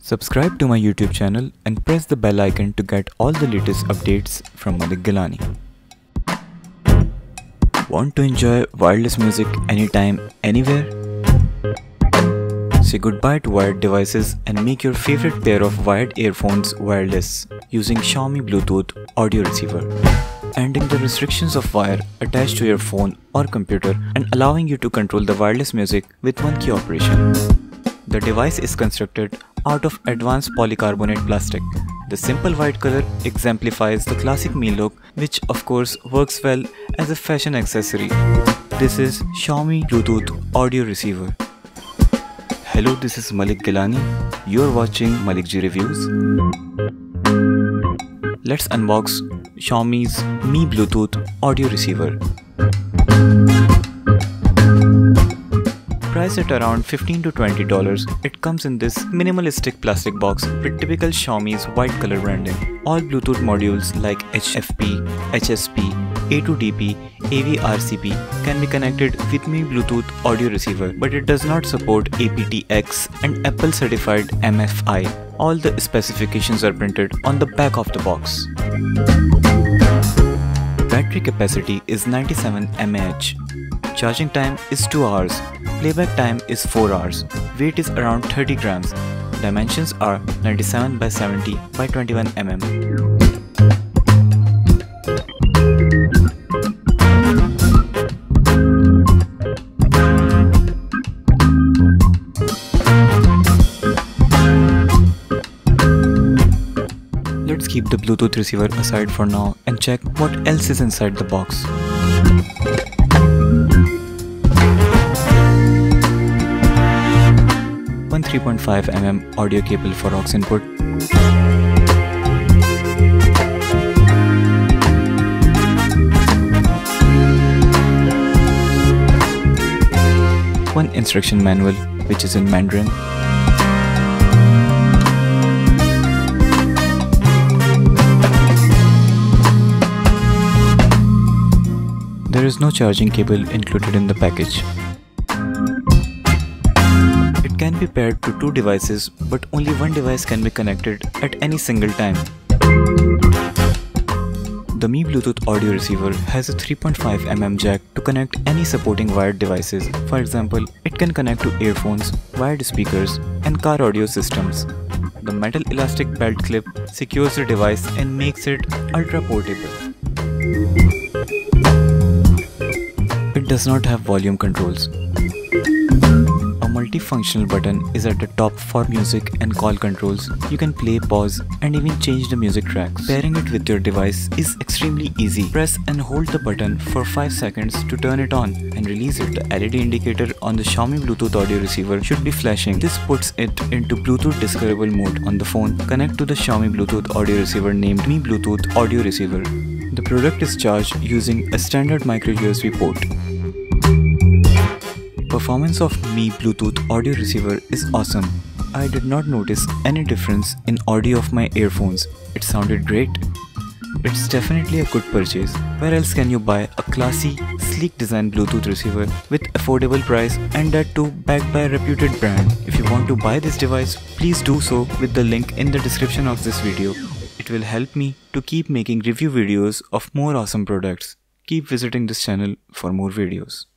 Subscribe to my YouTube channel and press the bell icon to get all the latest updates from Malik Gillani. Want to enjoy wireless music anytime, anywhere? Say goodbye to wired devices and make your favorite pair of wired earphones wireless using Xiaomi Bluetooth audio receiver, ending the restrictions of wire attached to your phone or computer and allowing you to control the wireless music with one key operation. The device is constructed out of advanced polycarbonate plastic. The simple white color exemplifies the classic Mi look, which of course works well as a fashion accessory. This is Xiaomi Bluetooth audio receiver. Hello, this is Malik Gillani. You're watching Malik G Reviews. Let's unbox Xiaomi's Mi Bluetooth audio receiver. Priced at around $15 to $20, it comes in this minimalistic plastic box with typical Xiaomi's white color branding. All Bluetooth modules like HFP, HSP, A2DP, AV-RCP can be connected with Mi Bluetooth audio receiver, but it does not support aptX and Apple certified MFI. All the specifications are printed on the back of the box. Battery capacity is 97 mAh. Charging time is 2 hours. Playback time is 4 hours. Weight is around 30 grams. Dimensions are 97 by 70 by 21 mm. Let's keep the Bluetooth receiver aside for now and check what else is inside the box. One 3.5 mm audio cable for aux input, one instruction manual which is in Mandarin, there is no charging cable included in the package. It can be paired to two devices, but only one device can be connected at any single time. The Mi Bluetooth audio receiver has a 3.5 mm jack to connect any supporting wired devices. For example, it can connect to earphones, wired speakers, and car audio systems. The metal elastic belt clip secures the device and makes it ultra portable. It does not have volume controls. A multifunctional button is at the top for music and call controls. You can play, pause, and even change the music tracks. Pairing it with your device is extremely easy. Press and hold the button for 5 seconds to turn it on and release it. The LED indicator on the Xiaomi Bluetooth audio receiver should be flashing. This puts it into Bluetooth discoverable mode on the phone. Connect to the Xiaomi Bluetooth audio receiver named Mi Bluetooth audio receiver. The product is charged using a standard micro USB port. Performance of Mi Bluetooth audio receiver is awesome. I did not notice any difference in audio of my earphones. It sounded great. It's definitely a good purchase. Where else can you buy a classy, sleek design Bluetooth receiver with affordable price and that too backed by a reputed brand? If you want to buy this device, please do so with the link in the description of this video. It will help me to keep making review videos of more awesome products. Keep visiting this channel for more videos.